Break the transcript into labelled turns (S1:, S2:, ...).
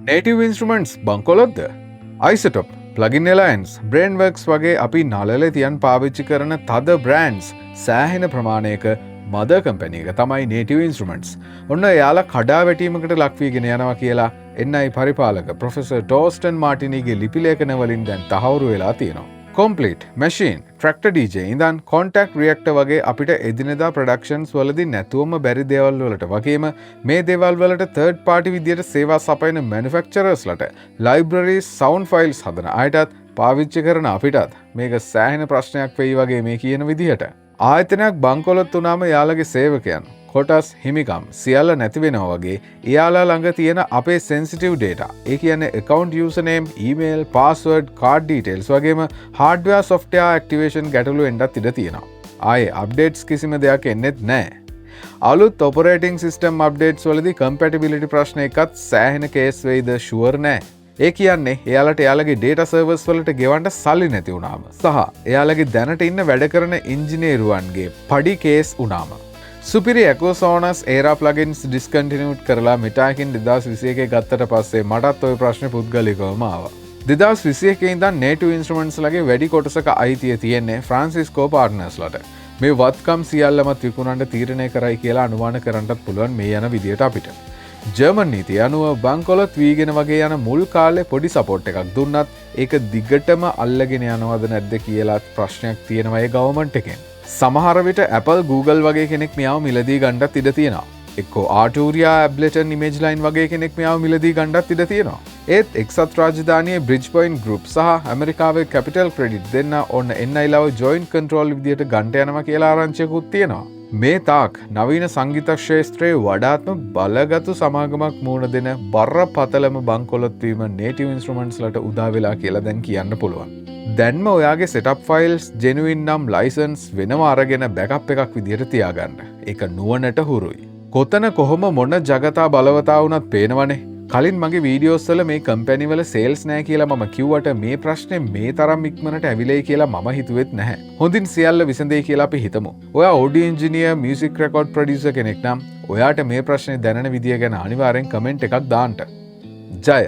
S1: Native Instruments බංකොලොත්ද? Isotope, Plugin Alliance, Brainworks වගේ අපි නළලේ තියන් පාවිච්චි කරන තද බ්‍රෑන්ඩ්ස් සෑහෙන ප්‍රමාණයක මදර් කම්පැනි එක තමයි Native Instruments. ඔන්න එයාලා කඩා වැටීමකට ලක්වීගෙන යනවා කියලා NI පරිපාලක ප්‍රොෆෙසර් ටෝස්ටන් මාටිනීගේ ලිපි ලේඛන වලින් දැන් තහවුරු වෙලා තියෙනවා. Complete, Machine, Tractor DJ ඉඳන් Contact Reactor වගේ අපිට එදිනෙදා ප්‍රොඩක්ෂන්ස් වලදී නැතුවම බැරි දේවල් වලට වගේම මේ දේවල් වලට third party විදියට සේවා සපයන manufacturers ලට libraries sound files හදන අයටත් පාවිච්චි කරන අපිටත් මේක සෑහෙන ප්‍රශ්නයක් වෙයි වගේ මේ කියන විදිහට. ආයතනයක් බංකොලොත් වුණාම යාළගේ සේවකයන් කොටස් හිමිකම් සියල්ල නැති වෙනවා වගේ එයාලා ළඟ තියෙන අපේ sensitive data ඒ කියන්නේ account username email password card details වගේම hardware software activation ගැටලු එන්නත් ඉඩ තියෙනවා. ආයේ updates කිසිම දෙයක් එන්නෙත් නැහැ. අලුත් operating system updates වලදී compatibility ප්‍රශ්න එකත් සෑහෙන කේස් වෙයිද sure නැහැ. ඒ කියන්නේ එයාලට එයාලගේ data servers වලට ගෙවන්න සල්ලි නැති වුණාම සහ එයාලගේ දැනට ඉන්න වැඩ කරන ඉංජිනේරුවන්ගේ පඩි කේස් වුණාම සුපිරි Acousonus Era plugins discontinued කරලා මිටාකින් 2021 ගත්තට පස්සේ මටත් ওই ප්‍රශ්නේ පුද්ගලිකවම ආවා. 2021 ඉඳන් Native Instruments ලගේ වැඩි කොටසක අයිතිය තියෙන්නේ Francisco Partners ලට. මේ වත්කම් සියල්ලමත් විකුණන්න තීරණය කරයි කියලා අනුමාන කරන්නත් පුළුවන් මේ යන විදියට අපිට. ජර්මන් නීතිය අනුව බංකොලොත් වීගෙන වගේ යන මුල් කාලේ පොඩි සපෝට් එකක් දුන්නත් ඒක දිගටම අල්ලගෙන යනවද නැද්ද කියලාත් ප්‍රශ්නයක් තියෙනවා ඒ ගවර්න්මන්ට් එකෙන්. සමහර විට Apple Google වගේ කෙනෙක් මෙයාව මිලදී ගන්නත් ඉඩ තියෙනවා. එක්කෝ Arturia Ableton Imageline වගේ කෙනෙක් මෙයාව මිලදී ගන්නත් ඉඩ තියෙනවා. ඒත් එක්සත් රාජධානියේ Bridgepoint Group සහ ඇමරිකාවේ Capital Credit දෙන්න ඔන්න NI ලව joint control විදියට ගන්නට යනවා කියලා ආරංචියකුත් තියෙනවා. මේ තාක් නවීන සංගීත ක්ෂේත්‍රයේ වඩාත්ම බලගතු සමාගමක් මුණ දෙන බරපතලම බංකොලොත් වීම Native Instruments ලට උදා වෙලා කියලා දැන් කියන්න පුළුවන්. දැන්ම ඔයාගේ setup files genuine නම් license වෙනම අරගෙන backup එකක් විදිහට තියාගන්න. ඒක නුවණට හුරුයි. කොතන කොහොම මොන జగතා බලවතා වුණත් පේනවනේ. කලින් මගේ වීඩියෝස් වල මේ කම්පැනි වල සේල්ස් නැහැ කියලා මම කිව්වට මේ ප්‍රශ්නේ මේ තරම් ඉක්මනට ඇවිලයි කියලා මම හිතුවෙත් නැහැ. හොඳින් සියල්ල විසඳෙයි කියලා අපි හිතමු. ඔයා audio engineer, music record producer කෙනෙක් නම් ඔයාට මේ ප්‍රශ්නේ දැනෙන විදිය ගැන අනිවාර්යෙන් කමෙන්ට් එකක් දාන්න. ජය